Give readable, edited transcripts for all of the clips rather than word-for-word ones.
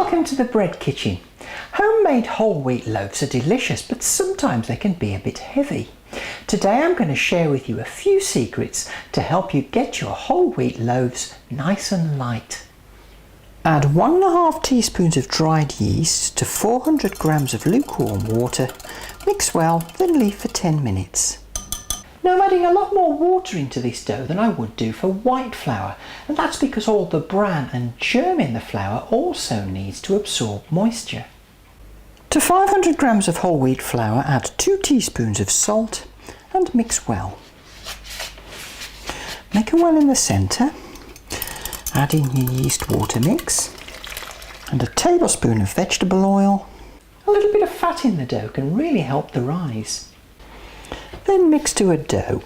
Welcome to the bread kitchen. Homemade whole wheat loaves are delicious, but sometimes they can be a bit heavy. Today I'm going to share with you a few secrets to help you get your whole wheat loaves nice and light. Add 1.5 teaspoons of dried yeast to 400 grams of lukewarm water. Mix well, then leave for 10 minutes. Now I'm adding a lot more water into this dough than I would do for white flour, and that's because all the bran and germ in the flour also needs to absorb moisture. To 500 grams of whole wheat flour, add 2 teaspoons of salt and mix well. Make a well in the centre, add in your yeast water mix and a tablespoon of vegetable oil. A little bit of fat in the dough can really help the rise. Then mix to a dough.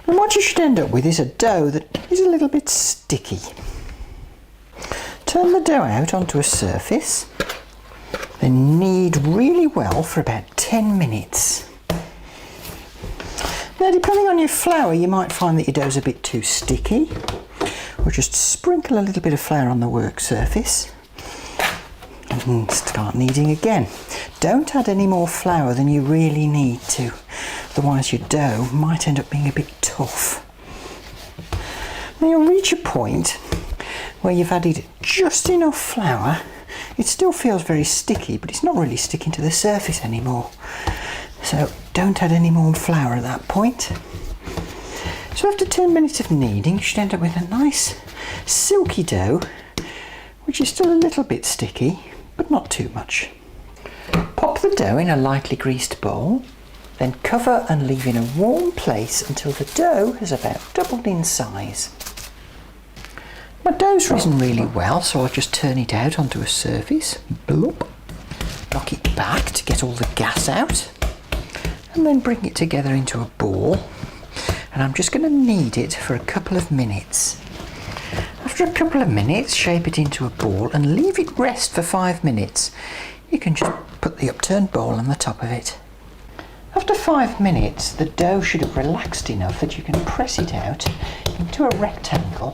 And what you should end up with is a dough that is a little bit sticky. Turn the dough out onto a surface, then knead really well for about 10 minutes. Now, depending on your flour, you might find that your dough's a bit too sticky, or just sprinkle a little bit of flour on the work surface and start kneading again. Don't add any more flour than you really need to, otherwise your dough might end up being a bit tough. Now you'll reach a point where you've added just enough flour. It still feels very sticky, but it's not really sticking to the surface anymore. So don't add any more flour at that point. So after 10 minutes of kneading, you should end up with a nice silky dough, which is still a little bit sticky, but not too much. Pop the dough in a lightly greased bowl, then cover and leave in a warm place until the dough has about doubled in size. My dough's risen really well, so I'll just turn it out onto a surface, bloop, knock it back to get all the gas out, and then bring it together into a ball, and I'm just going to knead it for a couple of minutes. After a couple of minutes, shape it into a ball and leave it rest for 5 minutes. You can just put the upturned bowl on the top of it. After 5 minutes, the dough should have relaxed enough that you can press it out into a rectangle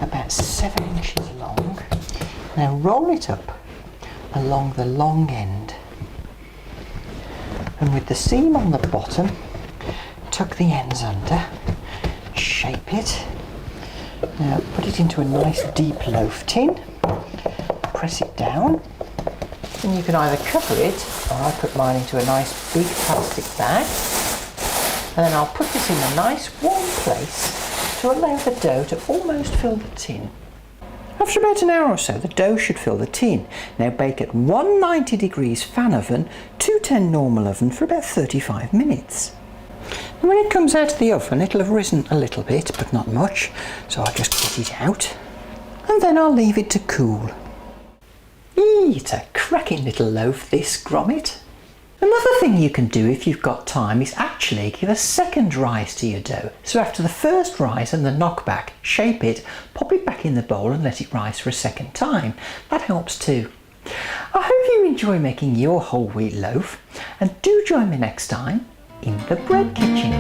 about 7 inches long. Now roll it up along the long end, and with the seam on the bottom, tuck the ends under, shape it. Now put it into a nice deep loaf tin, press it down, and you can either cover it, or I put mine into a nice big plastic bag, and then I'll put this in a nice warm place to allow the dough to almost fill the tin. After about an hour or so, the dough should fill the tin. Now bake at 190 degrees fan oven, 210 normal oven for about 35 minutes. And when it comes out of the oven, it'll have risen a little bit, but not much, so I'll just get it out, and then I'll leave it to cool. It's a cracking little loaf, this grommet. Another thing you can do if you've got time is actually give a second rise to your dough. So after the first rise and the knockback, shape it, pop it back in the bowl and let it rise for a second time. That helps too. I hope you enjoy making your whole wheat loaf, and do join me next time in the bread kitchen.